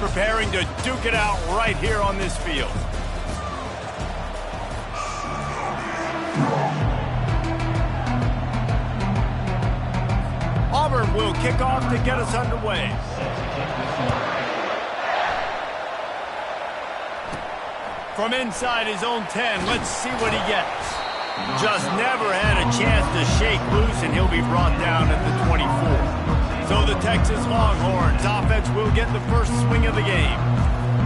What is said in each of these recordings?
preparing to duke it out right here on this field. Auburn will kick off to get us underway. From inside his own 10, let's see what he gets. Just never had a chance to shake loose, and he'll be brought down at the 24. So the Texas Longhorns offense will get the first swing of the game.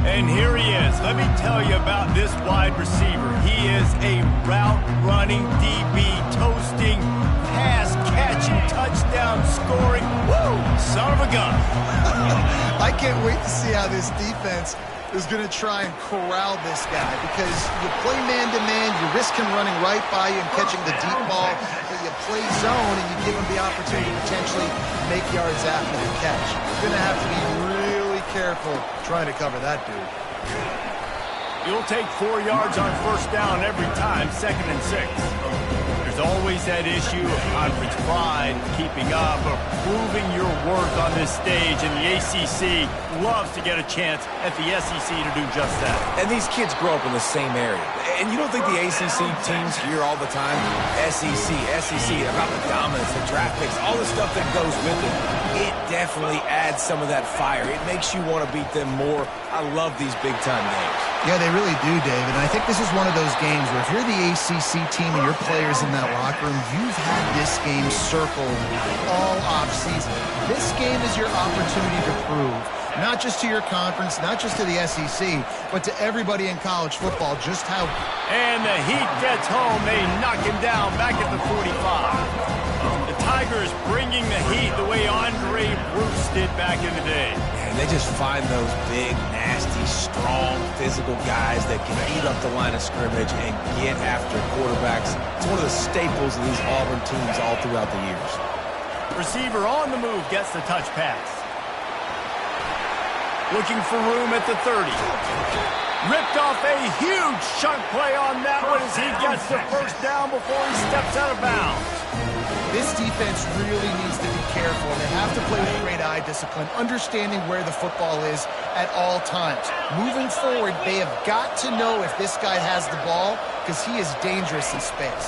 And here he is. Let me tell you about this wide receiver. He is a route-running DB, toasting, pass-catching, touchdown-scoring, woo, son of a gun. I can't wait to see how this defense is going to try and corral this guy, because you play man-to-man, you risk him running right by you and catching the deep ball, but you play zone and you give him the opportunity to potentially make yards after the catch. You're going to have to be really careful trying to cover that dude. You'll take 4 yards on first down every time, 2nd and 6. There's always that issue of conference pride, keeping up, or proving your worth on this stage, and the ACC loves to get a chance at the SEC to do just that. And these kids grow up in the same area. And you don't think the ACC teams hear all the time, SEC, about the dominance, the draft picks, all the stuff that goes with it. It definitely adds some of that fire. It makes you want to beat them more. I love these big-time games. Yeah, they really do, David. And I think this is one of those games where if you're the ACC team and your players in that locker room, you've had this game circled all offseason. This game is your opportunity to prove, not just to your conference, not just to the SEC, but to everybody in college football, just how... And the Heat gets home. They knock him down back at the 45. The Tigers bringing the heat the way Andre Bruce did back in the day. And they just find those big, nasty, strong, physical guys that can eat up the line of scrimmage and get after quarterbacks. It's one of the staples of these Auburn teams all throughout the years. Receiver on the move gets the touch pass. Looking for room at the 30. Ripped off a huge chunk play on that one as he gets the first down before he steps out of bounds. This defense really needs to be careful. They have to play with great eye discipline, understanding where the football is at all times. Moving forward, they have got to know if this guy has the ball, because he is dangerous in space.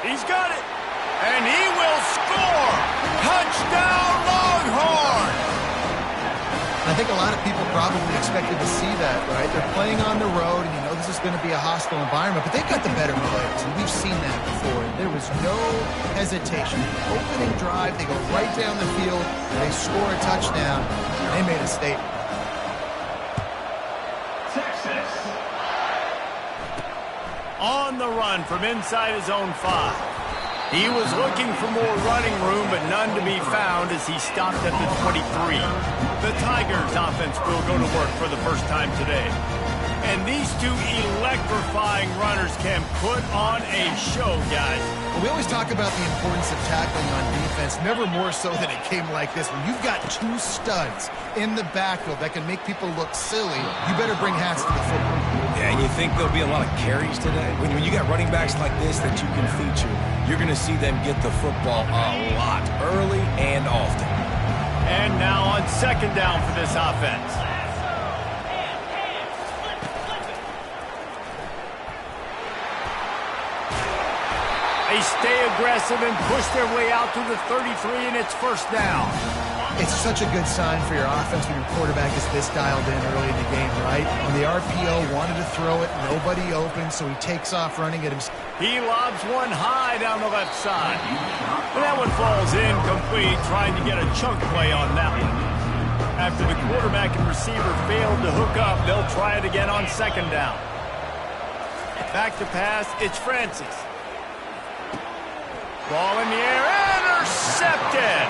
He's got it, and he will score! Touchdown, Longhorns! I think a lot of people probably expected to see that, right? They're playing on the road, and you know this is going to be a hostile environment, but they've got the better players, and we've seen that before. There was no hesitation. Opening drive, they go right down the field, they score a touchdown, and they made a statement. Texas. On the run from inside his own 5. He was looking for more running room, but none to be found as he stopped at the 23. The Tigers offense will go to work for the first time today. And these two electrifying runners can put on a show, guys. Well, we always talk about the importance of tackling on defense, never more so than it came like this. When you've got two studs in the backfield that can make people look silly, you better bring hats to the football. Yeah, and you think there'll be a lot of carries today? When you got running backs like this that you can feature, you're going to see them get the football a lot, early and often. And now on second down for this offense. They stay aggressive and push their way out to the 33, and it's first down. It's such a good sign for your offense when your quarterback is this dialed in early in the game, right? On the RPO, wanted to throw it, nobody open, so he takes off running at himself. He lobs one high down the left side. And that one falls incomplete, trying to get a chunk play on that one. After the quarterback and receiver failed to hook up, they'll try it again on second down. Back to pass, it's Francis. Ball in the air, intercepted!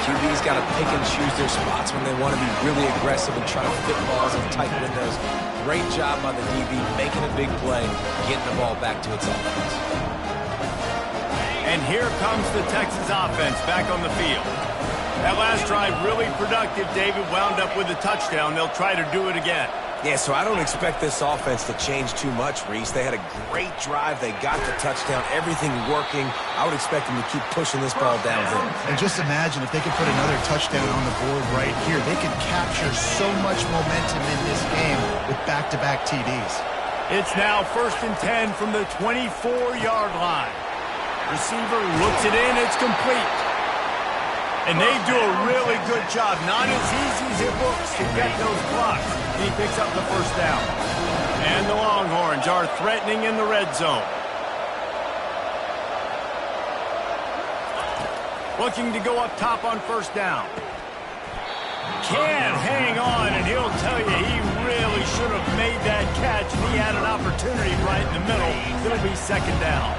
QB's got to pick and choose their spots when they want to be really aggressive and try to fit balls in tight windows. Great job by the DB making a big play, getting the ball back to its offense. And here comes the Texas offense back on the field. That last drive really productive. David wound up with a touchdown. They'll try to do it again. Yeah, so I don't expect this offense to change too much, Reese. They had a great drive. They got the touchdown, everything working. I would expect them to keep pushing this ball downhill. And just imagine if they could put another touchdown on the board right here. They could capture so much momentum in this game with back-to-back TDs. It's now 1st and 10 from the 24-yard line. Receiver looks it in. It's complete. And they do a really good job. Not as easy as it looks to get those blocks. He picks up the first down. And the Longhorns are threatening in the red zone. Looking to go up top on first down. Can't hang on, and he'll tell you he really should have made that catch. And he had an opportunity right in the middle. It'll be 2nd down.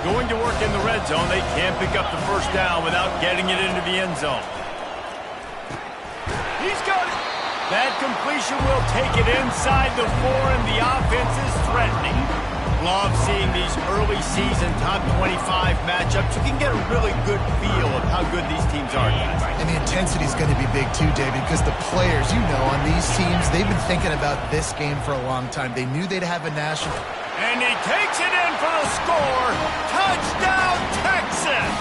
Going to work in the red zone. They can't pick up the first down without getting it into the end zone. He's got it. That completion will take it inside the 4, and the offense is threatening. Love seeing these early season top 25 matchups. You can get a really good feel of how good these teams are, guys. And the intensity is going to be big too, David, because the players, you know, on these teams, they've been thinking about this game for a long time. They knew they'd have a national... And he takes it in for the score. Touchdown, Texas!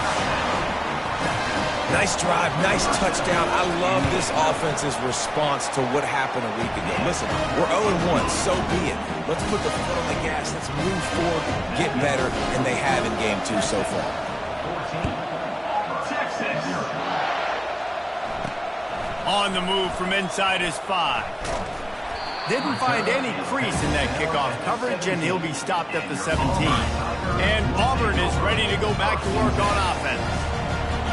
Nice drive, nice touchdown. I love this offense's response to what happened a week ago. Listen, we're 0-1, so be it. Let's put the foot on the gas. Let's move forward, get better, and they have in game 2 so far. On the move from inside his 5. Didn't find any crease in that kickoff coverage, and he'll be stopped at the 17. And Auburn is ready to go back to work on offense.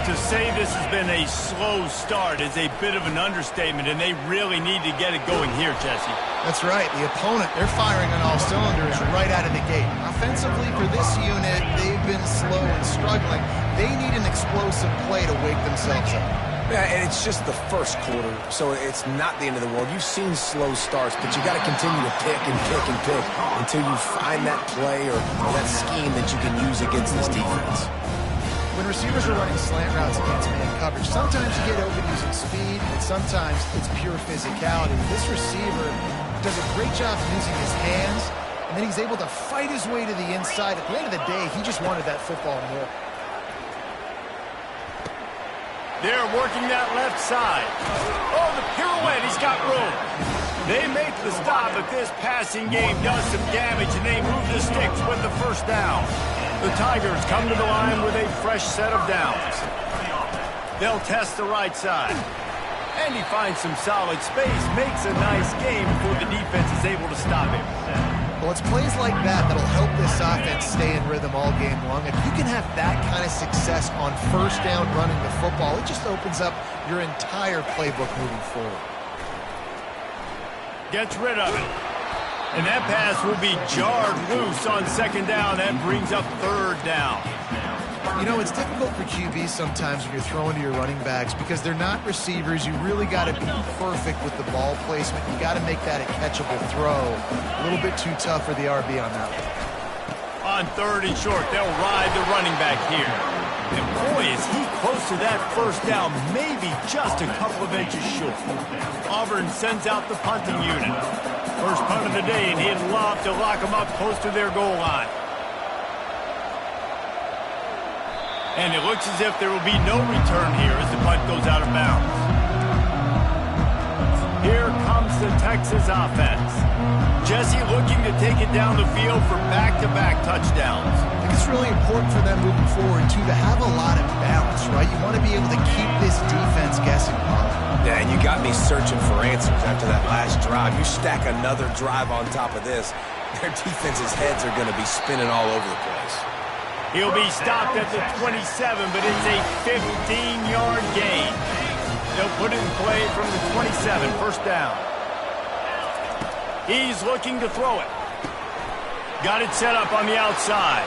To say this has been a slow start is a bit of an understatement, and they really need to get it going here, Jesse. That's right. The opponent, they're firing on all cylinders right out of the gate. Offensively, for this unit, they've been slow and struggling. They need an explosive play to wake themselves up. Yeah, and it's just the first quarter, so it's not the end of the world. You've seen slow starts, but you got to continue to pick and pick and pick until you find that play or that scheme that you can use against this defense. When receivers are running slant routes against man coverage, sometimes you get open using speed, and sometimes it's pure physicality. This receiver does a great job using his hands, and then he's able to fight his way to the inside. At the end of the day, he just wanted that football more. They're working that left side. Oh, the pirouette, he's got room. They make the stop, but this passing game does some damage, and they move the sticks with the first down. The Tigers come to the line with a fresh set of downs. They'll test the right side. And he finds some solid space, makes a nice game before the defense is able to stop him. Well, it's plays like that that'll help this offense stay in rhythm all game long. If you can have that kind of success on first down running the football, it just opens up your entire playbook moving forward. Gets rid of it. And that pass will be jarred loose on 2nd down. That brings up 3rd down. You know, it's difficult for QBs sometimes when you're throwing to your running backs because they're not receivers. You really got to be perfect with the ball placement. You got to make that a catchable throw. A little bit too tough for the RB on that one. On 3rd and short, they'll ride the running back here. And boy, is he close to that first down, maybe just a couple of inches short. Auburn sends out the punting unit. First punt of the day, and he'd love to lock them up close to their goal line. And it looks as if there will be no return here as the punt goes out of bounds. Here comes the Texas offense. Jesse looking to take it down the field for back-to-back touchdowns. I think it's really important for them moving forward, too, to have a lot of balance, right? You want to be able to keep this defense guessing, Carl. Yeah, and you got me searching for answers after that last drive. You stack another drive on top of this, their defense's heads are going to be spinning all over the place. He'll be stopped at the 27, but it's a 15-yard gain. They'll put it in play from the 27, first down. He's looking to throw it. Got it set up on the outside.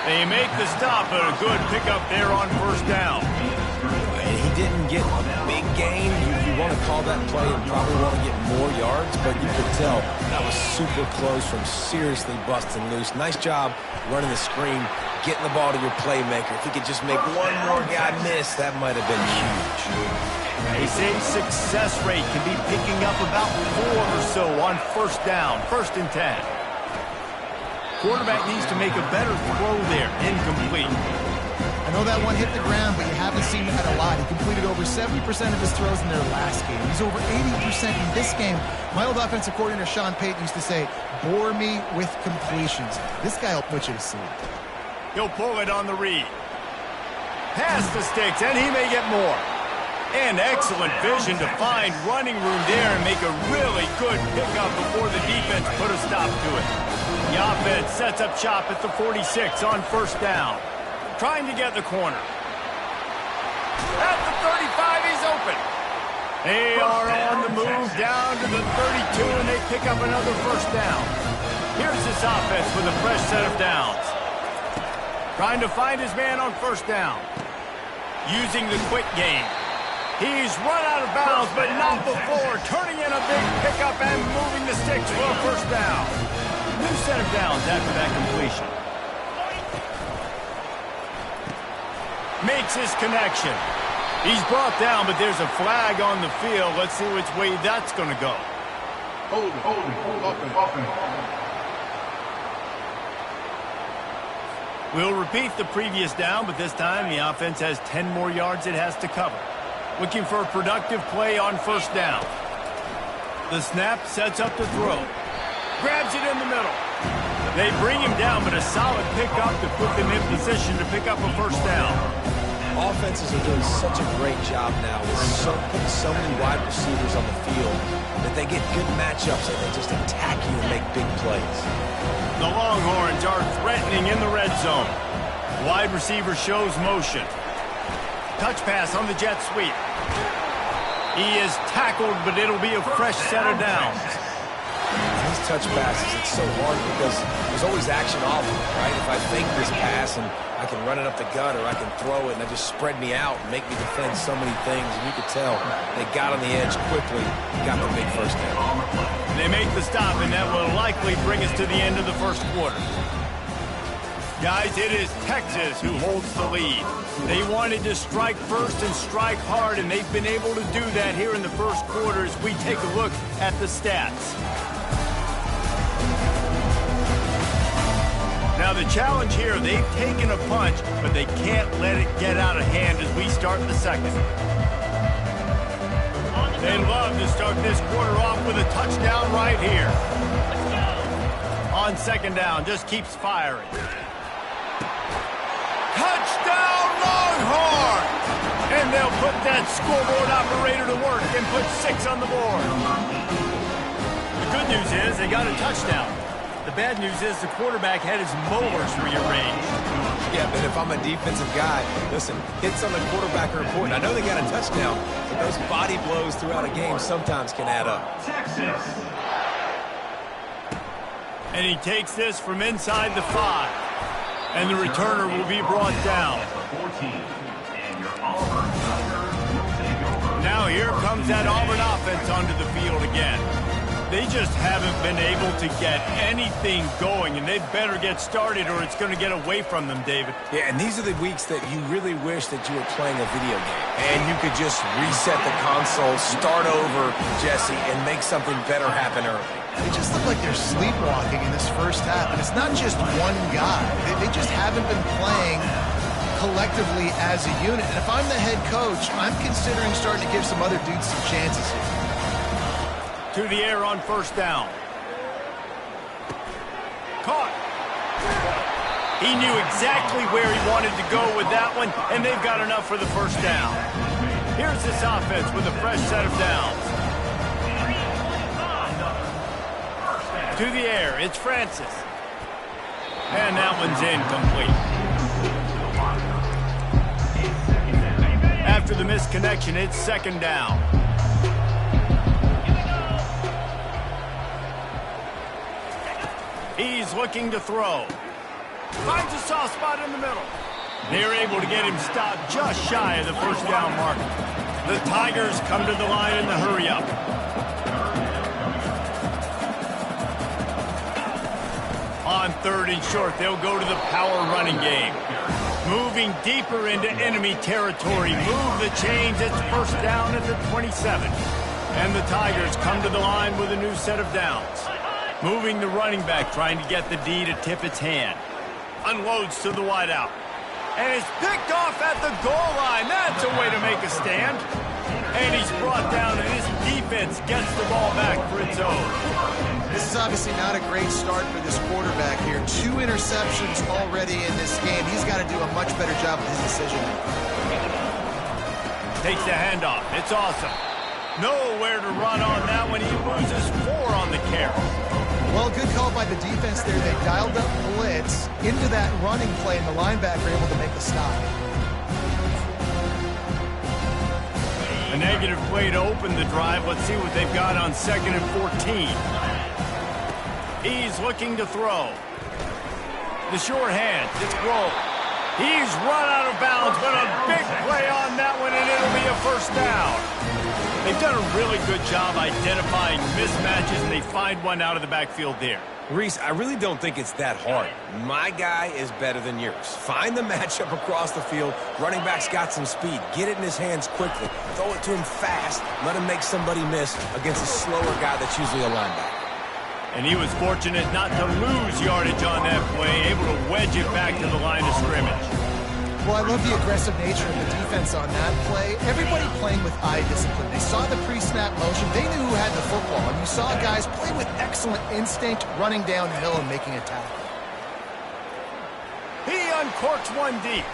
They make the stop, but a good pickup there on first down. And he didn't get a big gain. You want to call that play and probably want to get more yards, but you could tell that was super close from seriously busting loose. Nice job running the screen, getting the ball to your playmaker. If he could just make one more guy miss, that might have been huge. They say success rate can be picking up about 4 or so on first down, 1st and 10. Quarterback needs to make a better throw there. Incomplete. I know that one hit the ground, but you haven't seen that a lot. He completed over 70% of his throws in their last game. He's over 80% in this game. My old offensive coordinator, Sean Payton, used to say, bore me with completions. This guy will put you to sleep. He'll pull it on the read. Pass the sticks, and he may get more. And excellent vision to find running room there and make a really good pickup before the defense put a stop to it. The offense sets up shop at the 46 on 1st down. Trying to get the corner. At the 35, he's open. They are on the move down to the 32, and they pick up another 1st down. Here's this offense with a fresh set of downs. Trying to find his man on 1st down. Using the quick game. He's run out of bounds, but not before. Turning in a big pickup and moving the sticks for a 1st down. New set of downs after that completion. Makes his connection. He's brought down, but there's a flag on the field. Let's see which way that's going to go. Hold it. We'll repeat the previous down, but this time the offense has 10 more yards it has to cover. Looking for a productive play on 1st down. The snap sets up the throw. Grabs it in the middle. They bring him down, but a solid pickup to put them in position to pick up a 1st down. Offenses are doing such a great job now with putting so many wide receivers on the field that they get good matchups and they just attack you and make big plays. The Longhorns are threatening in the red zone. Wide receiver shows motion. Touch pass on the jet sweep. He is tackled, but it'll be a fresh set of downs. These touch passes, it's so hard because there's always action off of it, right? If I fake this pass and I can run it up the gut or I can throw it and they just spread me out and make me defend so many things, and you could tell they got on the edge quickly and got the big 1st down. They make the stop, and that will likely bring us to the end of the 1st quarter. Guys, it is Texas who holds the lead. They wanted to strike first and strike hard, and they've been able to do that here in the 1st quarter as we take a look at the stats. Now the challenge here, they've taken a punch, but they can't let it get out of hand as we start the 2nd. They love to start this quarter off with a touchdown right here. On 2nd down, just keeps firing. Touchdown Longhorns! And they'll put that scoreboard operator to work and put 6 on the board. The good news is they got a touchdown. The bad news is the quarterback had his molars rearranged. Yeah, but if I'm a defensive guy, listen, hits on the quarterback are important. I know they got a touchdown, but those body blows throughout a game sometimes can add up. Texas. And he takes this from inside the 5. And the returner will be brought down. Now here comes that Auburn offense onto the field again. They just haven't been able to get anything going, and they better get started or it's going to get away from them, David. Yeah, and these are the weeks that you really wish that you were playing a video game. And you could just reset the console, start over, Jesse, and make something better happen early. They just look like they're sleepwalking in this 1st half, and it's not just one guy. They just haven't been playing collectively as a unit. And if I'm the head coach, I'm considering starting to give some other dudes some chances here. To the air on 1st down. Caught. He knew exactly where he wanted to go with that one, and they've got enough for the 1st down. Here's this offense with a fresh set of downs. To the air, it's Francis. And that one's incomplete. After the misconnection, it's 2nd down. He's looking to throw. Finds a soft spot in the middle. They're able to get him stopped just shy of the 1st down mark. The Tigers come to the line in the hurry-up. On 3rd and short, they'll go to the power running game. Moving deeper into enemy territory. Move the chains. It's first down at the 27. And the Tigers come to the line with a new set of downs. Moving the running back, trying to get the D to tip its hand. Unloads to the wideout. And it's picked off at the goal line. That's a way to make a stand. And he's brought down, and his defense gets the ball back for its own. This is obviously not a great start for this quarterback here. 2 interceptions already in this game. He's got to do a much better job with his decision. Takes the handoff. It's awesome. Nowhere to run on that one. He loses 4 on the carry. Well, good call by the defense there. They dialed up blitz into that running play, and the linebacker able to make the stop. A negative play to open the drive. Let's see what they've got on 2nd and 14. He's looking to throw. The short hand. It's Grove. He's run out of bounds, but a big play on that one, and it'll be a first down. They've done a really good job identifying mismatches, and they find one out of the backfield there. Reese, I really don't think it's that hard. My guy is better than yours. Find the matchup across the field. Running back's got some speed. Get it in his hands quickly. Throw it to him fast. Let him make somebody miss against a slower guy that's usually a linebacker. And he was fortunate not to lose yardage on that play, able to wedge it back to the line of scrimmage. Well, I love the aggressive nature of the defense on that play. Everybody playing with eye discipline. They saw the pre-snap motion. They knew who had the football. And you saw guys play with excellent instinct, running downhill and making a tackle. He uncorks one deep.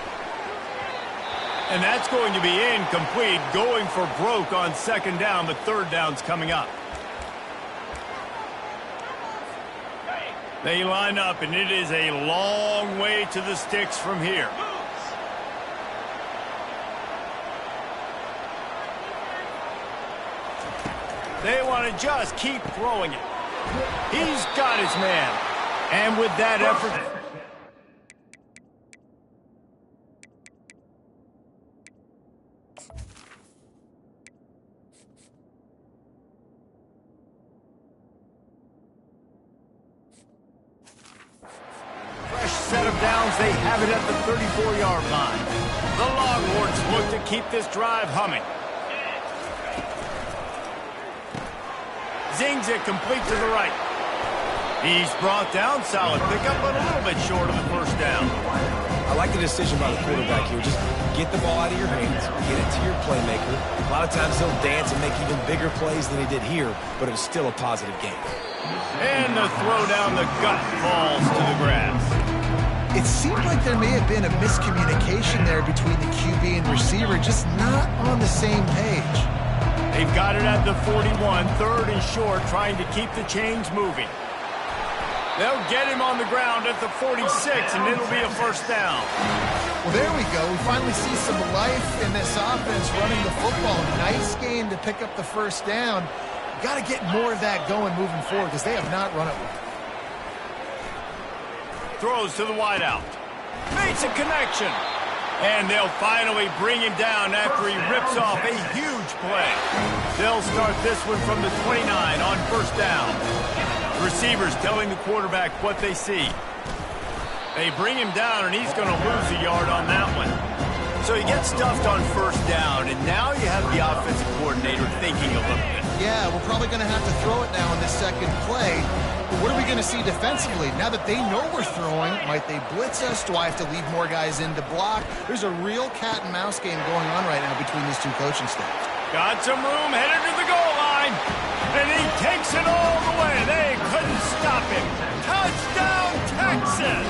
And that's going to be incomplete. Going for broke on 2nd down, but 3rd down's coming up. They line up, and it is a long way to the sticks from here. They want to just keep throwing it. He's got his man. And with that effort... Fresh set of downs. They have it at the 34-yard line. The Longhorns look to keep this drive humming. Zings it complete to the right. He's brought down. Solid pickup, but a little bit short of the first down. I like the decision by the quarterback here. Just get the ball out of your hands, get it to your playmaker. A lot of times he'll dance and make even bigger plays than he did here, but it was still a positive game. And the throw down the gut falls to the grass. It seemed like there may have been a miscommunication there between the QB and receiver, just not on the same page. They've got it at the 41, 3rd and short, trying to keep the chains moving. They'll get him on the ground at the 46, and it'll be a first down. Well, there we go. We finally see some life in this offense running the football. Nice game to pick up the first down. Got to get more of that going moving forward because they have not run it well. Throws to the wideout. Makes a connection. And they'll finally bring him down after he rips off a huge play. They'll start this one from the 29 on first down. Receivers telling the quarterback what they see. They bring him down, and he's going to lose a yard on that one. So he gets stuffed on first down, and now you have the offensive coordinator thinking a little bit. Yeah, we're probably going to have to throw it now in this second play. But what are we going to see defensively? Now that they know we're throwing, might they blitz us? Do I have to leave more guys in to block? There's a real cat and mouse game going on right now between these two coaching staffs. Got some room, headed to the goal line. And he takes it all the way. They couldn't stop him. Touchdown, Texas!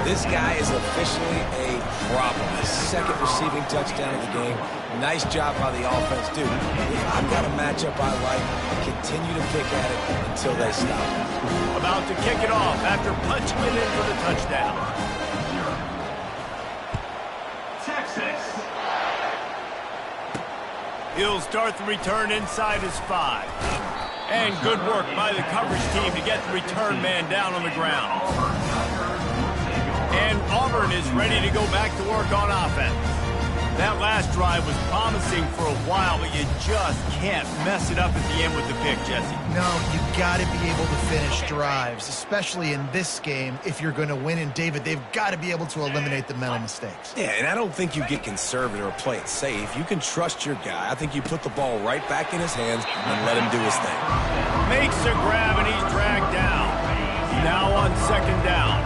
This guy is officially a problem. His 2nd receiving touchdown of the game. Nice job by the offense, dude. If I've got a matchup I like, continue to pick at it until they stop. About to kick it off after punching it in for the touchdown. Texas. He'll start the return inside his 5. And good work by the coverage team to get the return man down on the ground. And Auburn is ready to go back to work on offense. That last drive was promising for a while, but you just can't mess it up at the end with the pick, Jesse. No, you got to be able to finish drives, especially in this game if you're going to win. And, David, they've got to be able to eliminate the mental mistakes. Yeah, and I don't think you get conservative or play it safe. You can trust your guy. I think you put the ball right back in his hands and let him do his thing. Makes a grab, and he's dragged down. Now on second down.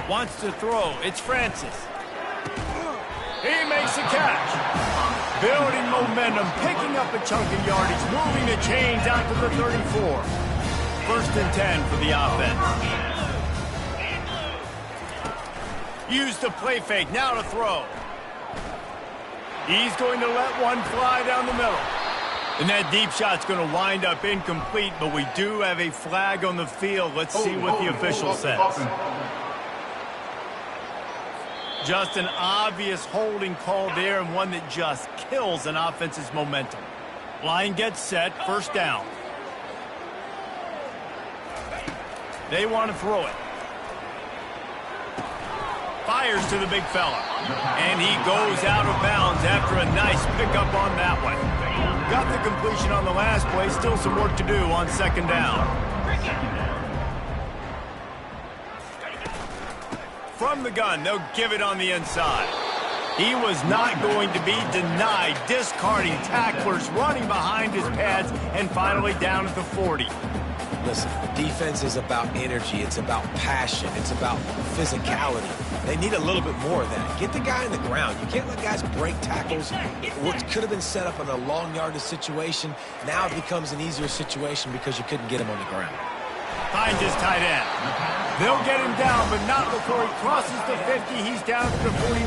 Wants to throw. It's Francis. He makes a catch. Building momentum, picking up a chunk of yardage, moving the chains out to the 34. First and 10 for the offense. Use the play fake. Now to throw. He's going to let one fly down the middle. And that deep shot's going to wind up incomplete, but we do have a flag on the field. Let's see what the official says. Just an obvious holding call there, and one that just kills an offense's momentum. Line gets set, first down. They want to throw it. Fires to the big fella. And he goes out of bounds after a nice pickup on that one. Got the completion on the last play, still some work to do on second down. From the gun, they'll give it on the inside. He was not going to be denied, discarding tacklers, running behind his pads, and finally down at the 40. Listen, defense is about energy. It's about passion. It's about physicality. They need a little bit more of that. Get the guy on the ground. You can't let guys break tackles. What could have been set up in a long yardage situation, now it becomes an easier situation because you couldn't get him on the ground. Finds his tight end. They'll get him down, but not before he crosses the 50. He's down to the 49.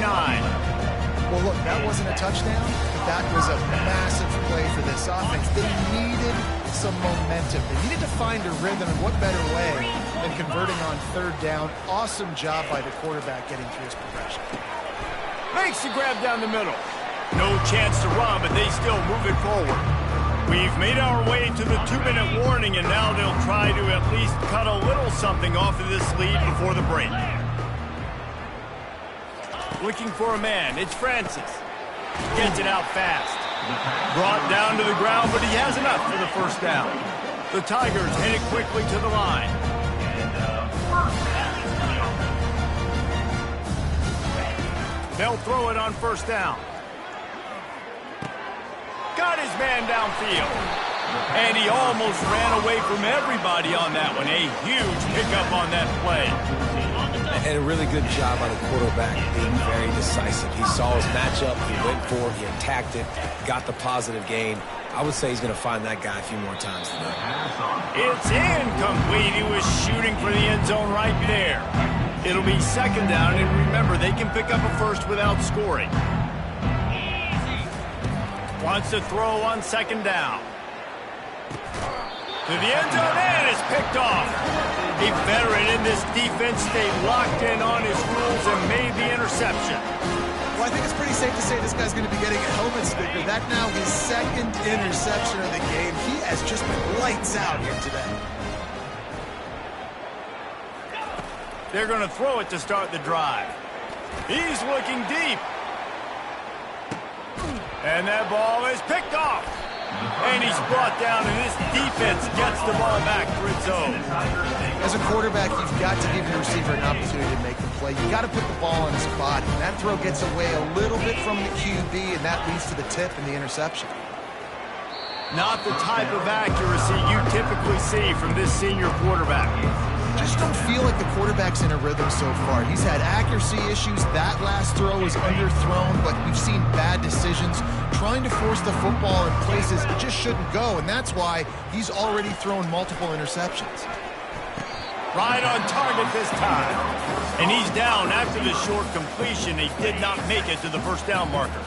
Well, look, that wasn't a touchdown, but that was a massive play for this offense. They needed some momentum. They needed to find a rhythm, and what better way than converting on third down. Awesome job by the quarterback getting through his progression. Makes the grab down the middle. No chance to run, but they still move it forward. We've made our way to the 2-minute warning, and now they'll try to at least cut a little something off of this lead before the break. Looking for a man. It's Francis. Gets it out fast. Brought down to the ground, but he has enough for the first down. The Tigers headed quickly to the line. They'll throw it on first down. Got his man downfield. And he almost ran away from everybody on that one. A huge pickup on that play. And a really good job by the quarterback being very decisive. He saw his matchup, he went for it, he attacked it, got the positive gain. I would say he's going to find that guy a few more times today. It's incomplete. He was shooting for the end zone right there. It'll be second down, and remember, they can pick up a first without scoring. Wants to throw on second down. To the end zone, and it's picked off. A veteran in this defense stayed locked in on his rules and made the interception. Well, I think it's pretty safe to say this guy's going to be getting a helmet sticker. That now his second interception of the game. He has just been lights out here today. They're going to throw it to start the drive. He's looking deep. And that ball is picked off. And he's brought down, and this defense gets the ball back for its own. As a quarterback, you've got to give your receiver an opportunity to make the play. You've got to put the ball on his body. And that throw gets away a little bit from the QB, and that leads to the tip and the interception. Not the type of accuracy you typically see from this senior quarterback. Just don't feel like the quarterback's in a rhythm so far. He's had accuracy issues. That last throw was underthrown, but we've seen bad decisions, trying to force the football in places it just shouldn't go, and that's why he's already thrown multiple interceptions. Right on target this time. And he's down after the short completion. He did not make it to the first down marker.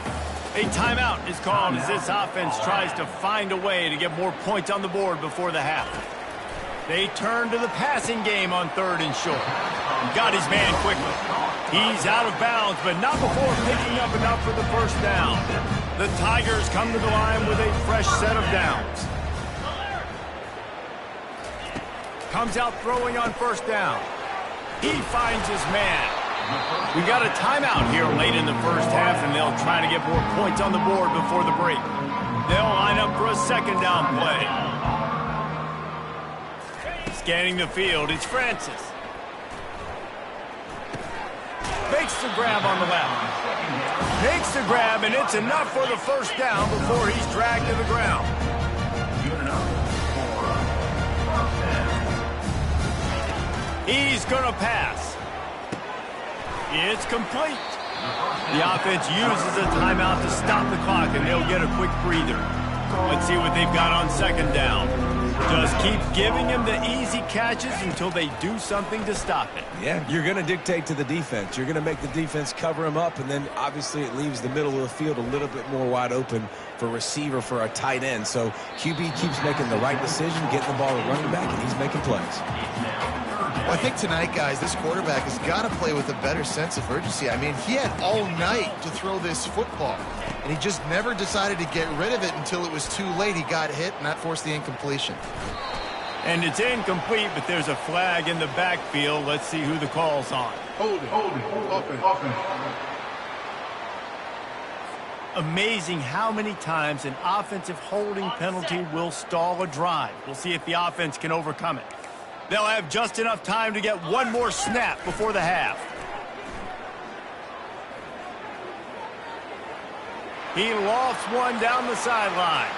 A timeout is called as this offense tries to find a way to get more points on the board before the half. They turn to the passing game on third and short. Got his man quickly. He's out of bounds, but not before picking up enough for the first down. The Tigers come to the line with a fresh set of downs. Comes out throwing on first down. He finds his man. We got a timeout here late in the first half, and they'll try to get more points on the board before the break. They'll line up for a second down play. Scanning the field, it's Francis. Makes the grab on the left. Makes the grab, and it's enough for the first down before he's dragged to the ground. He's going to pass. It's complete. The offense uses a timeout to stop the clock, and they'll get a quick breather. Let's see what they've got on second down. Just keep giving him the easy catches until they do something to stop it. Yeah, you're going to dictate to the defense. You're going to make the defense cover him up, and then obviously it leaves the middle of the field a little bit more wide open for a receiver, for a tight end. So QB keeps making the right decision, getting the ball to running back, and he's making plays. Well, I think tonight, guys, this quarterback has got to play with a better sense of urgency. I mean, he had all night to throw this football, and he just never decided to get rid of it until it was too late. He got hit, and that forced the incompletion. And it's incomplete, but there's a flag in the backfield. Let's see who the call's on. Hold it. Offense. Amazing how many times an offensive holding penalty will stall a drive. We'll see if the offense can overcome it. They'll have just enough time to get one more snap before the half. He lofts one down the sideline.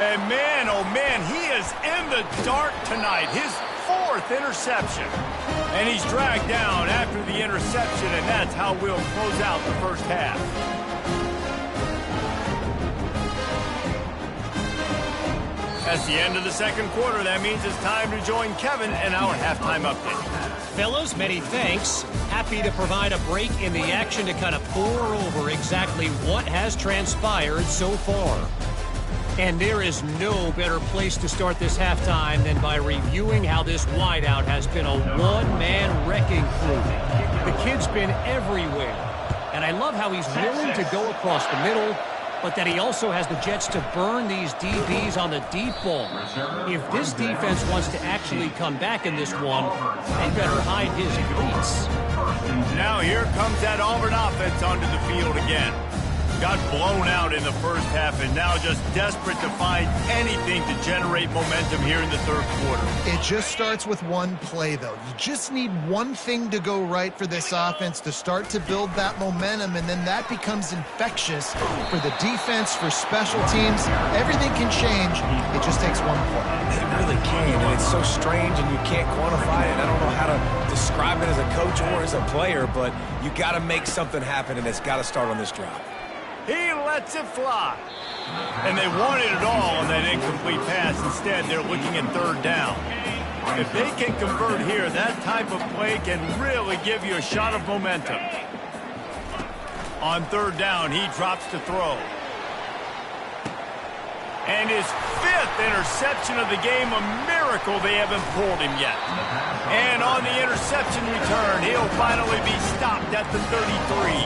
And man, oh man, he is in the dark tonight. His fourth interception. And he's dragged down after the interception, and that's how we'll close out the first half. That's the end of the second quarter. That means it's time to join Kevin in our halftime update. Fellas, many thanks. Happy to provide a break in the action to kind of pour over exactly what has transpired so far. And there is no better place to start this halftime than by reviewing how this wideout has been a one-man wrecking crew. The kid's been everywhere. And I love how he's willing to go across the middle, but that he also has the Jets to burn these DBs on the deep ball. If this defense wants to actually come back in this one, they better hide his cleats. Now here comes that Auburn offense onto the field again. Got blown out in the first half and now just desperate to find anything to generate momentum here in the third quarter. It just starts with one play, though. You just need one thing to go right for this offense to start to build that momentum, and then that becomes infectious for the defense, for special teams. Everything can change. It just takes one play. It really can, and it's so strange, and you can't quantify it. I don't know how to describe it as a coach or as a player, but you got to make something happen, and it's got to start on this drive. He lets it fly. And they wanted it all on that incomplete pass. Instead, they're looking at third down. If they can convert here, that type of play can really give you a shot of momentum. On third down, he drops to throw. And his fifth interception of the game, a miracle they haven't pulled him yet. And on the interception return, he'll finally be stopped at the 33.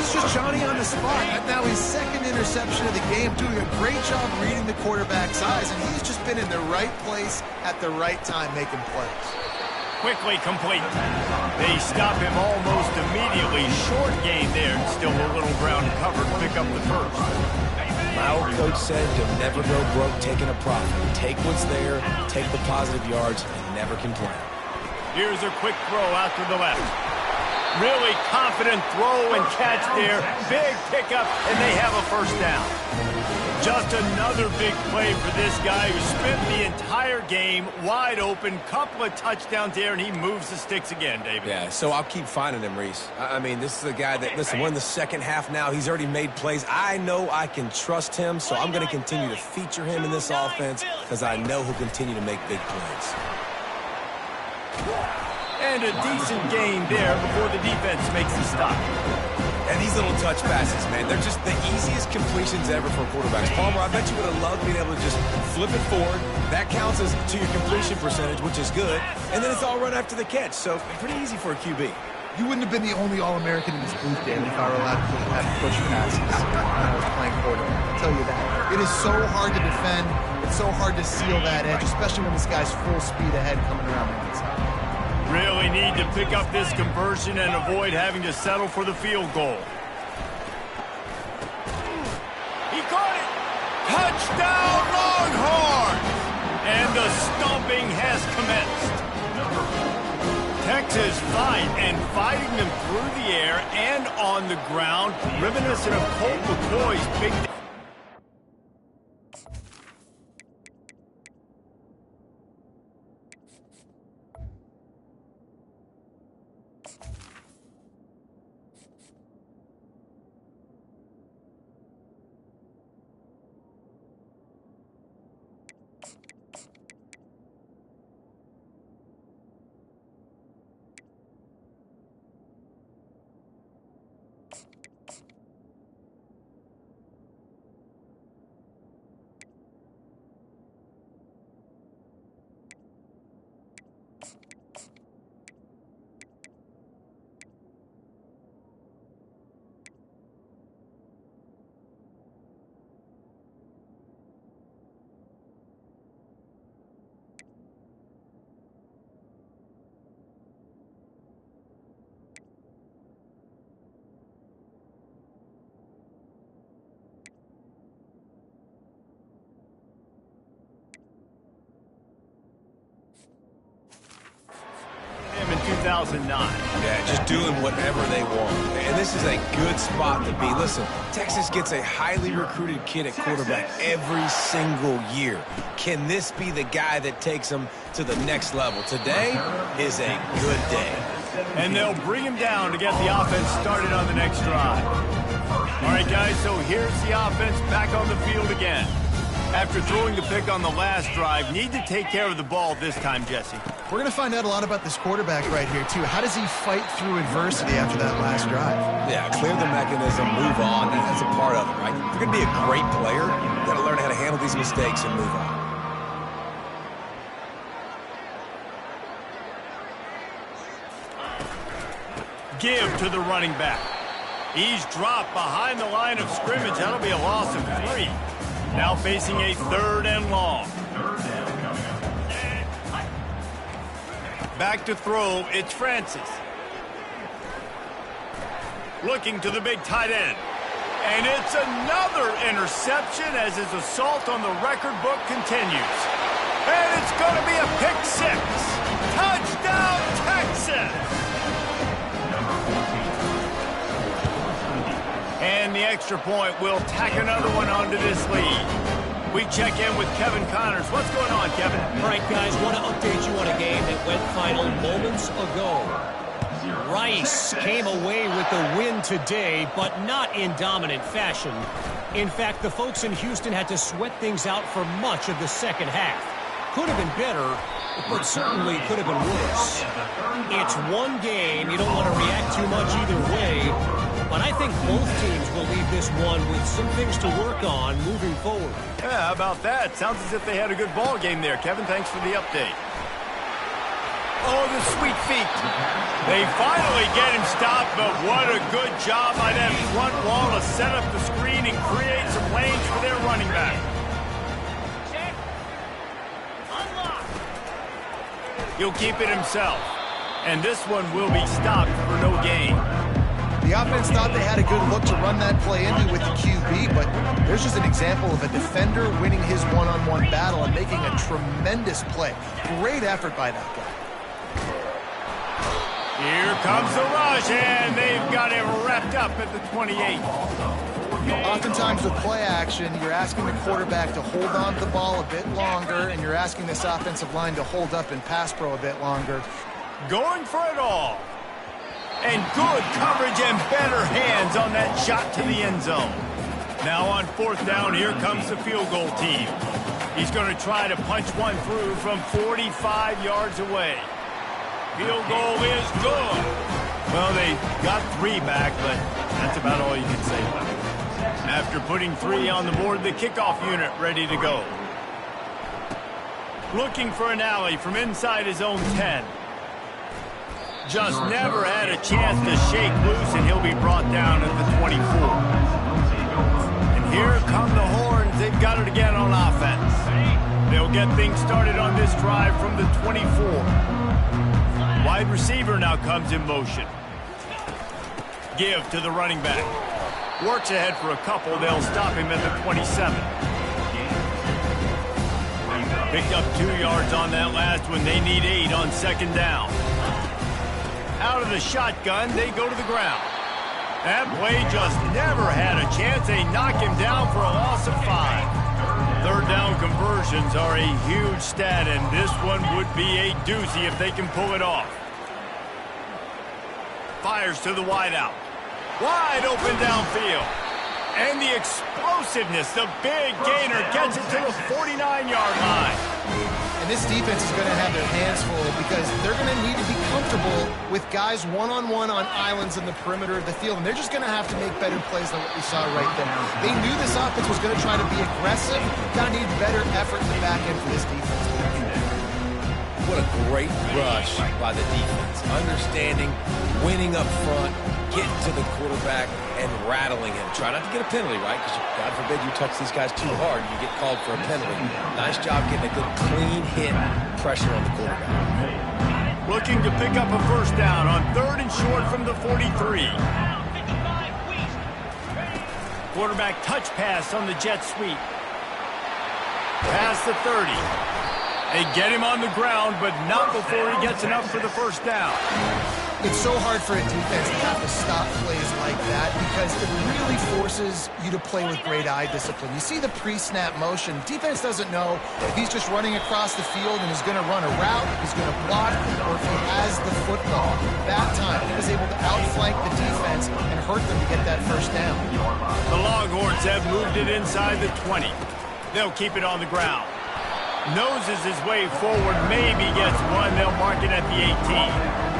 He's just Johnny on the spot. Now his second interception of the game, doing a great job reading the quarterback's eyes, and he's just been in the right place at the right time making plays. Quickly complete. They stop him almost immediately. Short gain there, and still a little ground to cover to pick up the first. My old coach said you'll never go broke taking a profit. Take what's there, take the positive yards, and never complain. Here's a quick throw out to the left. Really confident throw and catch there. Big pickup, and they have a first down. Just another big play for this guy who spent the entire game wide open. Couple of touchdowns there, and he moves the sticks again, David. Yeah, so I'll keep finding him, Reese. I mean, this is a guy that, listen, we're in the second half now. He's already made plays. I know I can trust him, so I'm going to continue to feature him in this offense because I know he'll continue to make big plays. And a decent gain there before the defense makes the stop. And these little touch passes, man, they're just the easiest completions ever for quarterbacks. Palmer, I bet you would have loved being able to just flip it forward. That counts as to your completion percentage, which is good. And then it's all run after the catch, so pretty easy for a QB. You wouldn't have been the only All-American in this booth, David, if I were allowed to have push passes when I was playing quarterback. I'll tell you that. It is so hard to defend. It's so hard to seal that edge, especially when this guy's full speed ahead coming around the outside. Really need to pick up this conversion and avoid having to settle for the field goal. He caught it! Touchdown, Longhorns! And the stomping has commenced. Texas fighting them through the air and on the ground, reminiscent of Colt McCoy's big... in 2009. Yeah, just doing whatever they want. And this is a good spot to be. Listen, Texas gets a highly recruited kid at quarterback every single year. Can this be the guy that takes them to the next level? Today is a good day. And they'll bring him down to get the offense started on the next drive. All right, guys, so here's the offense back on the field again. After throwing the pick on the last drive, need to take care of the ball this time, Jesse. We're going to find out a lot about this quarterback right here, too. How does he fight through adversity after that last drive? Yeah, clear the mechanism, move on. That's a part of it, right? If you're going to be a great player, you've got to learn how to handle these mistakes and move on. Give to the running back. He's dropped behind the line of scrimmage. That'll be a loss of 3. Now facing a 3rd and long. Back to throw, it's Francis. Looking to the big tight end. And it's another interception as his assault on the record book continues. And it's going to be a pick 6. Touchdown, Texas! And the extra point will tack another one onto this lead. We check in with Kevin Connors. What's going on, Kevin? All right, guys, want to update you on a game that went final moments ago. Rice came away with the win today, but not in dominant fashion. In fact, the folks in Houston had to sweat things out for much of the second half. Could have been better, but certainly could have been worse. It's one game. You don't want to react too much either way. But I think both teams will leave this one with some things to work on moving forward. Yeah, how about that? Sounds as if they had a good ball game there. Kevin, thanks for the update. Oh, the sweet feet. They finally get him stopped, but what a good job by that front wall to set up the screen and create some lanes for their running back. Check. Unlock. He'll keep it himself. And this one will be stopped for no gain. The offense thought they had a good look to run that play into with the QB, but there's just an example of a defender winning his one-on-one battle and making a tremendous play. Great effort by that guy. Here comes the rush, and they've got him wrapped up at the 28. Oftentimes with play action, you're asking the quarterback to hold on to the ball a bit longer, and you're asking this offensive line to hold up in pass pro a bit longer. Going for it all. And good coverage and better hands on that shot to the end zone. Now on 4th down, here comes the field goal team. He's going to try to punch one through from 45 yards away. Field goal is good. Well, they got 3 back, but that's about all you can say about it. After putting 3 on the board, the kickoff unit ready to go. Looking for an alley from inside his own 10. Just never had a chance to shake loose, and he'll be brought down at the 24. And here come the Horns. They've got it again on offense. They'll get things started on this drive from the 24. Wide receiver now comes in motion. Give to the running back. Works ahead for a couple. They'll stop him at the 27. Picked up 2 yards on that last one. They need 8 on second down. Out of the shotgun, they go to the ground. That play just never had a chance. They knock him down for a loss of 5. Third down conversions are a huge stat, and this one would be a doozy if they can pull it off. Fires to the wideout. Wide open downfield. And the explosiveness, the big gainer gets it to the 49-yard line. And this defense is going to have their hands full because they're going to need to be comfortable with guys one-on-one on islands in the perimeter of the field. And they're just going to have to make better plays than what we saw right there. They knew this offense was going to try to be aggressive. Got to need better effort in the back end for this defense. What a great rush by the defense. Understanding, winning up front, getting to the quarterback, and rattling him. Try not to get a penalty, right? Because God forbid you touch these guys too hard and you get called for a penalty. Nice job getting a good clean hit pressure on the quarterback. Looking to pick up a first down on 3rd and short from the 43. Quarterback touch pass on the jet sweep. Past the 30. They get him on the ground, but not before he gets enough for the first down. It's so hard for a defense to have to stop plays like that because it really forces you to play with great eye discipline. You see the pre-snap motion. Defense doesn't know if he's just running across the field and is going to run a route, he's going to block, or if he has the football. That time, he was able to outflank the defense and hurt them to get that first down. The Longhorns have moved it inside the 20. They'll keep it on the ground. Noses his way forward, maybe gets one. They'll mark it at the 18.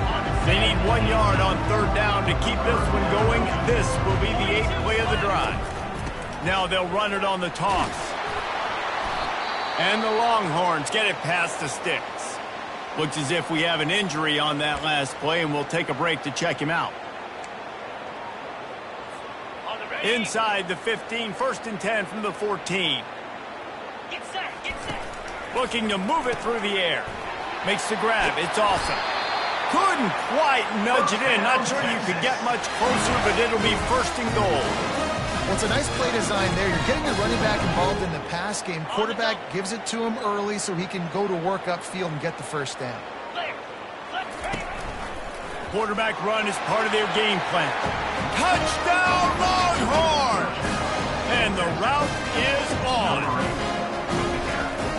They need 1 yard on 3rd down to keep this one going. This will be the 8th play of the drive. Now they'll run it on the toss. And the Longhorns get it past the sticks. Looks as if we have an injury on that last play, and we'll take a break to check him out. Inside the 15, 1st and 10 from the 14. Get set, get set. Looking to move it through the air. Makes the grab. It's awesome. Couldn't quite nudge it in. Not sure you could get much closer, but it'll be 1st and goal. Well, it's a nice play design there. You're getting your running back involved in the pass game. Quarterback gives it to him early so he can go to work upfield and get the first down. Quarterback run is part of their game plan. Touchdown, Longhorns! And the route is on.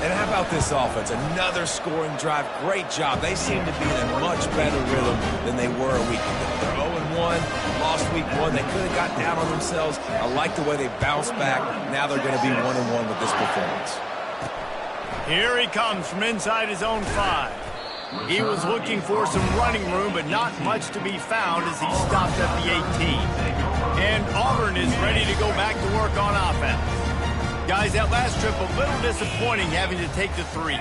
And how about this offense? Another scoring drive. Great job. They seem to be in a much better rhythm than they were a week ago. They're 0-1, lost week 1. They could have got down on themselves. I like the way they bounced back. Now they're going to be 1-1 with this performance. Here he comes from inside his own 5. He was looking for some running room, but not much to be found as he stopped at the 18. And Auburn is ready to go back to work on offense. Guys, that last trip a little disappointing having to take the 3.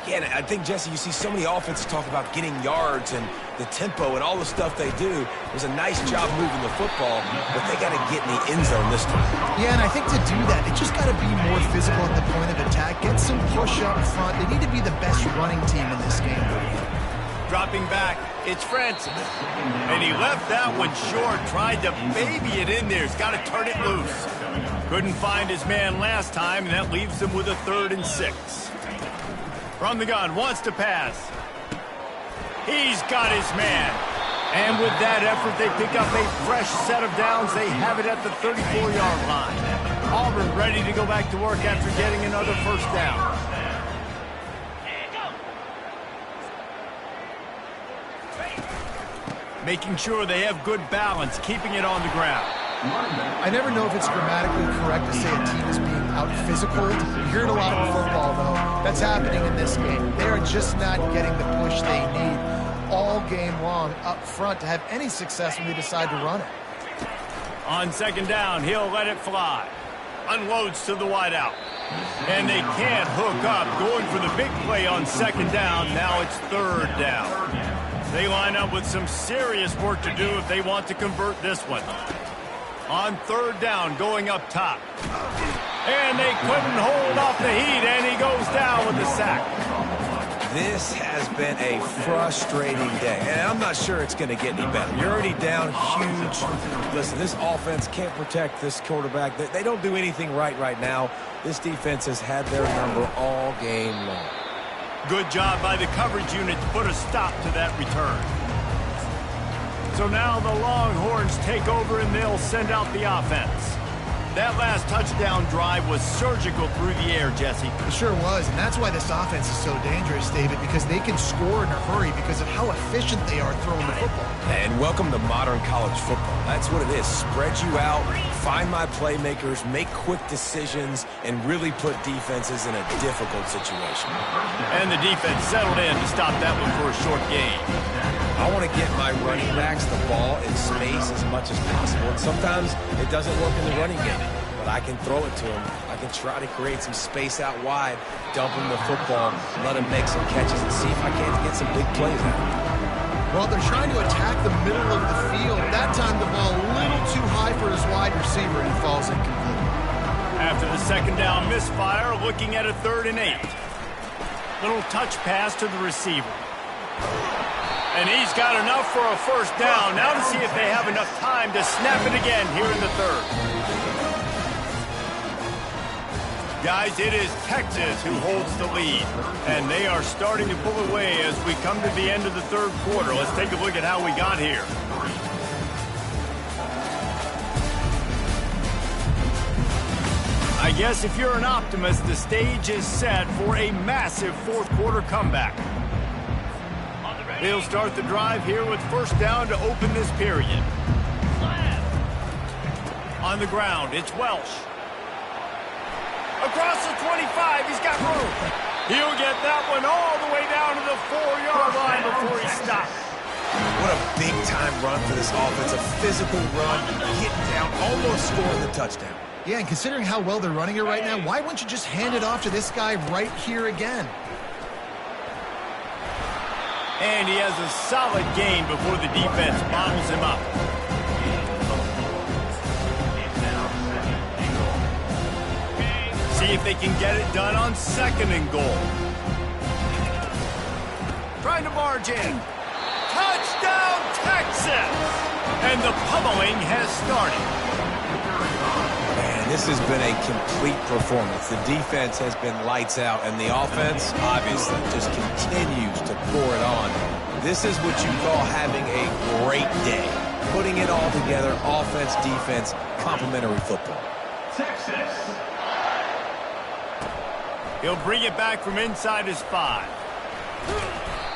Yeah, I think, Jesse, you see so many offenses talk about getting yards and the tempo and all the stuff they do. It was a nice job moving the football, but they got to get in the end zone this time. Yeah, and I think to do that, they just got to be more physical at the point of attack. Get some push up front. They need to be the best running team in this game. Dropping back, it's Francis. And he left that one short, tried to baby it in there. He's got to turn it loose. Couldn't find his man last time, and that leaves him with a 3rd and 6. From the gun, wants to pass. He's got his man. And with that effort, they pick up a fresh set of downs. They have it at the 34-yard line. Auburn ready to go back to work after getting another first down. Making sure they have good balance, keeping it on the ground. I never know if it's grammatically correct to say a team is being out-physicaled. You hear it a lot in football, though. That's happening in this game. They are just not getting the push they need all game long up front to have any success when they decide to run it. On second down, he'll let it fly. Unloads to the wideout. And they can't hook up. Going for the big play on second down. Now it's 3rd down. They line up with some serious work to do if they want to convert this one. On 3rd down, going up top. And they couldn't hold off the heat, and he goes down with the sack. This has been a frustrating day, and I'm not sure it's going to get any better. You're already down huge. Listen, this offense can't protect this quarterback. They don't do anything right now. This defense has had their number all game long. Good job by the coverage unit to put a stop to that return. So now the Longhorns take over and they'll send out the offense. That last touchdown drive was surgical through the air, Jesse. It sure was, and that's why this offense is so dangerous, David, because they can score in a hurry because of how efficient they are throwing the football. And welcome to modern college football. That's what it is. Spread you out, find my playmakers, make quick decisions, and really put defenses in a difficult situation. And the defense settled in to stop that one for a short gain. I want to get my running backs the ball in space as much as possible. And sometimes it doesn't work in the running game, but I can throw it to them. I can try to create some space out wide, dump him the football, let him make some catches, and see if I can't get some big plays out of him. Well, they're trying to attack the middle of the field. That time the ball a little too high for his wide receiver, and he falls incomplete. After the second down misfire, looking at a 3rd and 8. Little touch pass to the receiver. And he's got enough for a first down. Now to see if they have enough time to snap it again here in the 3rd. Guys, it is Texas who holds the lead. And they are starting to pull away as we come to the end of the 3rd quarter. Let's take a look at how we got here. I guess if you're an optimist, the stage is set for a massive 4th quarter comeback. They'll start the drive here with first down to open this period. On the ground, it's Welsh. Across the 25, he's got room. He'll get that one all the way down to the 4-yard line before he stops. What a big-time run for this offense. A physical run, getting down, almost scoring the touchdown. Yeah, and considering how well they're running it right now, why wouldn't you just hand it off to this guy right here again? And he has a solid gain before the defense bottles him up. See if they can get it done on 2nd and goal. Trying to barge in. Touchdown, Texas! And the pummeling has started. Man, this has been a complete performance. The defense has been lights out, and the offense, obviously, just continues to pour it on. This is what you call having a great day. Putting it all together, offense, defense, complementary football. Texas. He'll bring it back from inside his 5.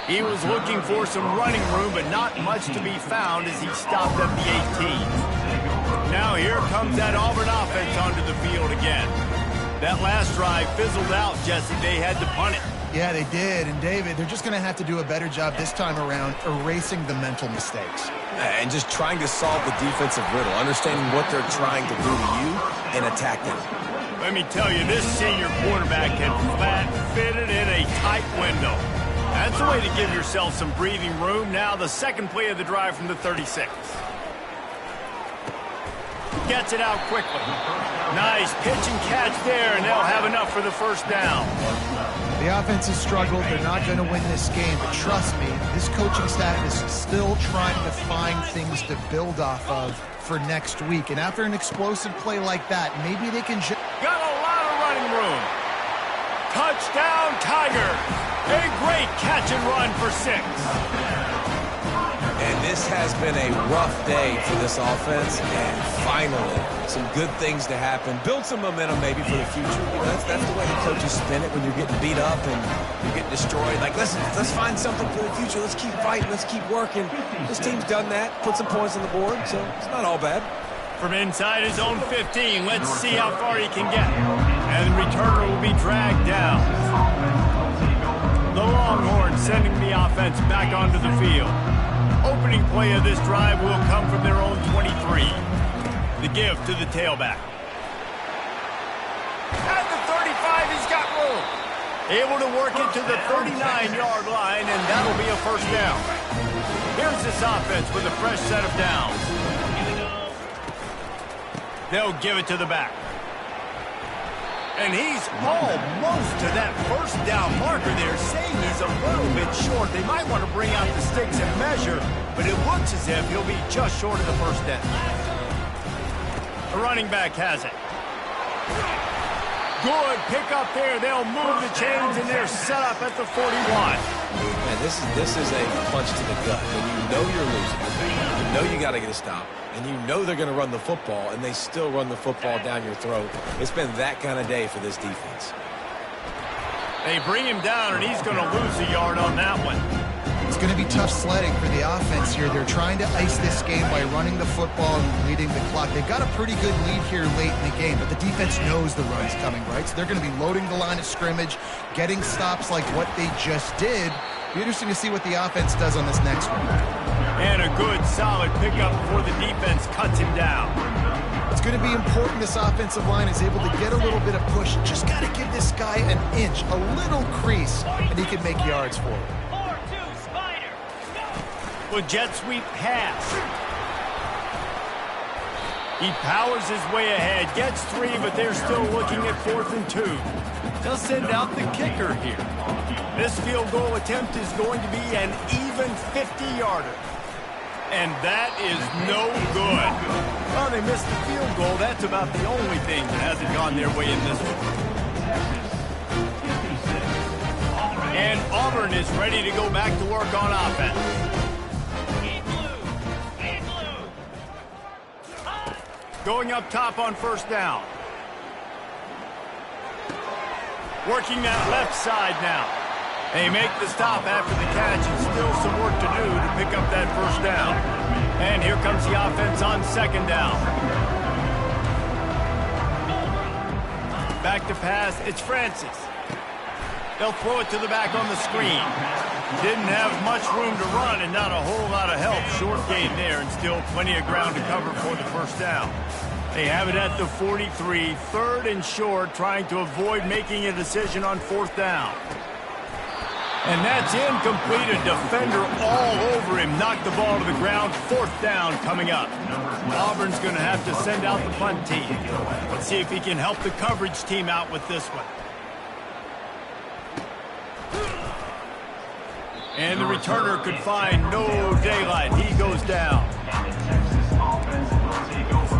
He was looking for some running room, but not much to be found as he stopped at the 18. Now here comes that Auburn offense onto the field again. That last drive fizzled out, Jesse. They had to punt it. Yeah, they did. And, David, they're just going to have to do a better job this time around erasing the mental mistakes. And just trying to solve the defensive riddle, understanding what they're trying to do to you and attack them. Let me tell you, this senior quarterback can flat fit it in a tight window. That's the way to give yourself some breathing room. Now the second play of the drive from the 36. Gets it out quickly. Nice pitch and catch there, and they'll have enough for the first down. The offense has struggled. They're not going to win this game, but trust me, this coaching staff is still trying to find things to build off of for next week. And after an explosive play like that, maybe they can... Got a lot of running room. Touchdown, Tiger. A great catch and run for 6. And this has been a rough day for this offense, and finally, some good things to happen. Build some momentum maybe for the future. You know, that's the way the coaches spin it when you're getting beat up and you're getting destroyed. Like, let's find something for the future. Let's keep fighting. Let's keep working. This team's done that, put some points on the board, so it's not all bad. From inside his own 15, let's see how far he can get. And the returner will be dragged down. The Longhorns sending the offense back onto the field. Opening play of this drive will come from their own 23. The give to the tailback. At the 35, he's got room. Able to work it to the 39-yard line, and that'll be a first down. Here's this offense with a fresh set of downs. They'll give it to the back. And he's almost to that first down marker there, saying he's a little bit short. They might want to bring out the sticks and measure, but it looks as if he'll be just short of the first down. The running back has it. Good pick up there. They'll move the chains, and they're set up at the 41. Man, this is a punch to the gut. When you know you're losing, you know you got to get a stop, and you know they're going to run the football, and they still run the football down your throat. It's been that kind of day for this defense. They bring him down, and he's going to lose a yard on that one. It's going to be tough sledding for the offense here. They're trying to ice this game by running the football and leading the clock. They've got a pretty good lead here late in the game, but the defense knows the run's coming, right? So they're going to be loading the line of scrimmage, getting stops like what they just did. Be interesting to see what the offense does on this next one. And a good, solid pickup before the defense cuts him down. It's going to be important this offensive line is able to get a little bit of push. Just got to give this guy an inch, a little crease, and he can make yards for it. With jet sweep pass. He powers his way ahead, gets 3, but they're still looking at 4th and 2. They'll send out the kicker here. This field goal attempt is going to be an even 50-yarder. And that is no good. Well, they missed the field goal. That's about the only thing that hasn't gone their way in this one. And Auburn is ready to go back to work on offense. Going up top on first down. Working that left side now. They make the stop after the catch, and still some work to do to pick up that first down. And here comes the offense on second down. Back to pass, it's Francis. They'll throw it to the back on the screen. Didn't have much room to run and not a whole lot of help. Short gain there and still plenty of ground to cover for the first down. They have it at the 43, 3rd and short, trying to avoid making a decision on 4th down. And that's incomplete. A defender all over him. Knocked the ball to the ground. 4th down coming up. Auburn's going to have to send out the punt team. Let's see if he can help the coverage team out with this one. And the returner could find no daylight. He goes down.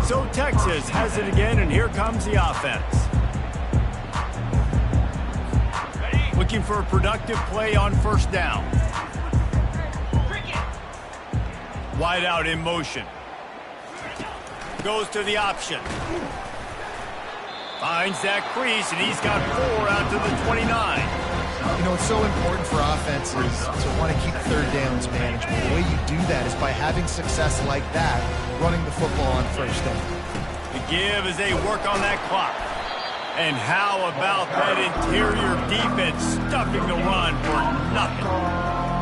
So Texas has it again, and here comes the offense. Looking for a productive play on first down. Wide out in motion. Goes to the option. Finds that crease, and he's got 4 out to the 29. You know, it's so important for offenses to want to keep third downs manageable. The way you do that is by having success like that, running the football on first down. The give as they work on that clock. And how about that interior defense stuffing the run for nothing?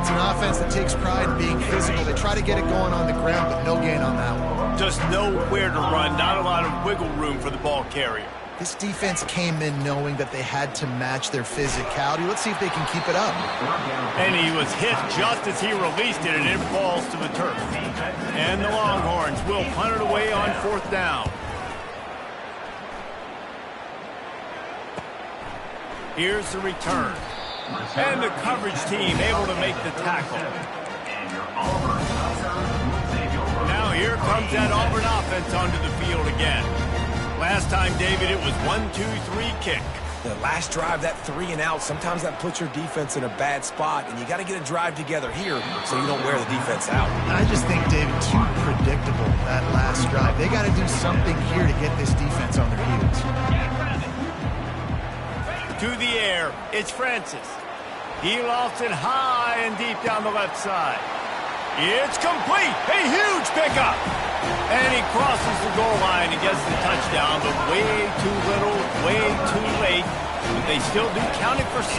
It's an offense that takes pride in being physical. They try to get it going on the ground, but no gain on that one. Just nowhere to run, not a lot of wiggle room for the ball carrier. This defense came in knowing that they had to match their physicality. Let's see if they can keep it up. And he was hit just as he released it, and it falls to the turf. And the Longhorns will punt it away on 4th down. Here's the return. And the coverage team able to make the tackle. Now here comes that Auburn offense onto the field again. Last time, David, it was 1-2-3 kick. The last drive, that 3 and out, sometimes that puts your defense in a bad spot, and you got to get a drive together here so you don't wear the defense out. I just think, David, too predictable, that last drive. They got to do something here to get this defense on their heels. To the air, it's Francis. He lofts it high and deep down the left side. It's complete. A huge pickup. And he crosses the goal line and gets the touchdown, but way too little, way too late. But they still do count it for 6.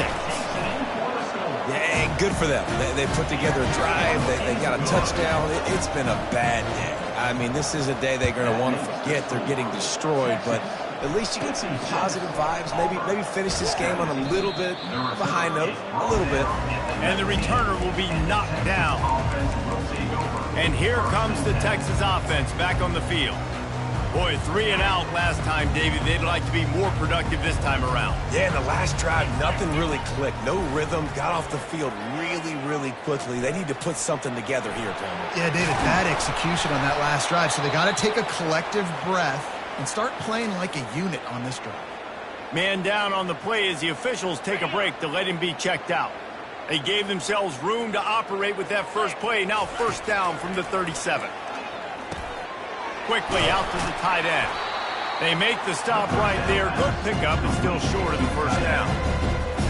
Yeah, good for them. They put together a drive. They got a touchdown. It's been a bad day. I mean, this is a day they're going to want to forget. They're getting destroyed, but at least you get some positive vibes. Maybe finish this game on a little bit of a high note, a little bit. And the returner will be knocked down. And here comes the Texas offense back on the field. Boy, 3 and out last time, David. They'd like to be more productive this time around. Yeah, in the last drive, nothing really clicked. No rhythm, got off the field really, really quickly. They need to put something together here, Tony. Yeah, David, bad execution on that last drive. So they got to take a collective breath and start playing like a unit on this drive. Man down on the play as the officials take a break to let him be checked out. They gave themselves room to operate with that first play. Now first down from the 37. Quickly out to the tight end. They make the stop right there. Good pickup, but still short of the first down.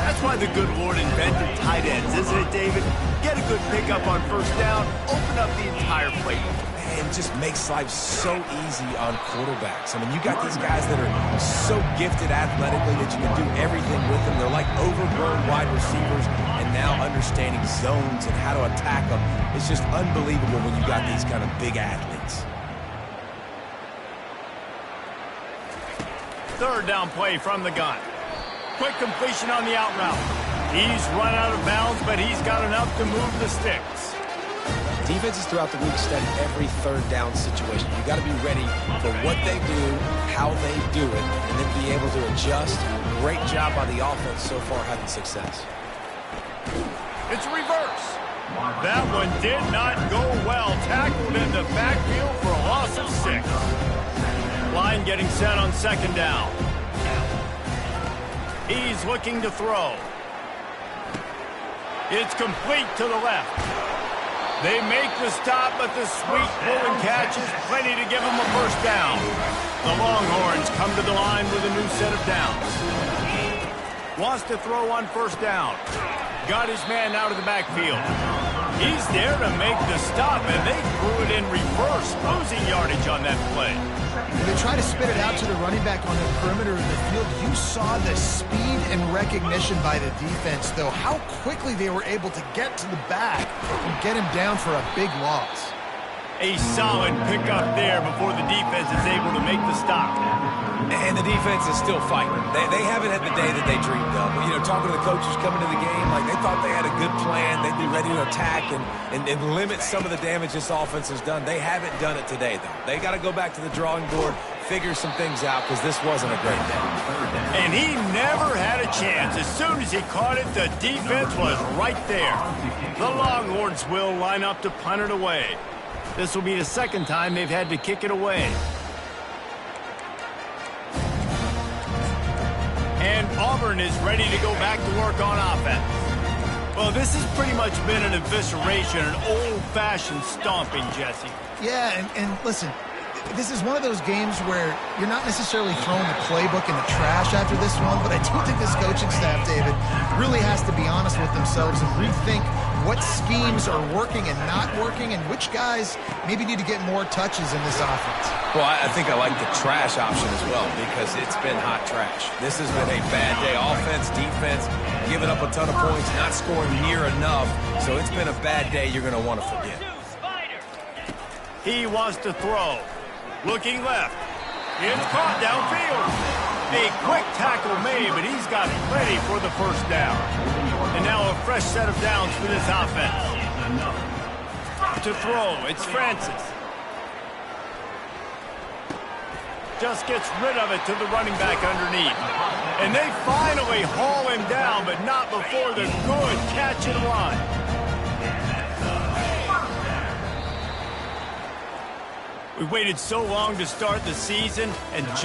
That's why the good Lord invented tight ends, isn't it, David? Get a good pickup on first down, open up the entire playbook. Man, it just makes life so easy on quarterbacks. I mean, you got these guys that are so gifted athletically that you can do everything with them. They're like overgrown wide receivers, and now understanding zones and how to attack them. It's just unbelievable when you got these kind of big athletes. Third down play from the gun. Quick completion on the out route. He's run out of bounds, but he's got enough to move the sticks. Defenses throughout the week study every third down situation. You got to be ready for what they do, how they do it, and then be able to adjust. Great job by the offense so far having success. It's reverse. That one did not go well. Tackled in the backfield for a loss of 6. Line getting set on second down. He's looking to throw. It's complete to the left. They make the stop, but the sweet pull and catch is plenty to give them a first down. The Longhorns come to the line with a new set of downs. Wants to throw on first down. Got his man out of the backfield. He's there to make the stop, and they threw it in reverse, losing yardage on that play. When they try to spit it out to the running back on the perimeter of the field, you saw the speed and recognition by the defense, though, how quickly they were able to get to the back and get him down for a big loss. A solid pickup there before the defense is able to make the stop. And the defense is still fighting. They haven't had the day that they dreamed of. You know, talking to the coaches coming to the game, like they thought they had a good plan. They'd be ready to attack and limit some of the damage this offense has done. They haven't done it today, though. They got to go back to the drawing board, figure some things out, because this wasn't a great day. And he never had a chance. As soon as he caught it, the defense was right there. The Longhorns will line up to punt it away. This will be the second time they've had to kick it away. And Auburn is ready to go back to work on offense. Well, this has pretty much been an evisceration, an old-fashioned stomping, Jesse. Yeah, and listen, this is one of those games where you're not necessarily throwing the playbook in the trash after this one, but I do think this coaching staff, David, really has to be honest with themselves and rethink what schemes are working and not working and which guys maybe need to get more touches in this offense. Well, I think I like the trash option as well because it's been hot trash. This has been a bad day. Offense, defense, giving up a ton of points, not scoring near enough. So it's been a bad day you're going to want to forget. He wants to throw. Looking left. It's caught downfield. A quick tackle made, but he's got plenty for the first down. And now a fresh set of downs for this offense. To throw, it's Francis. Just gets rid of it to the running back underneath. And they finally haul him down, but not before the good catch and run. We waited so long to start the season, and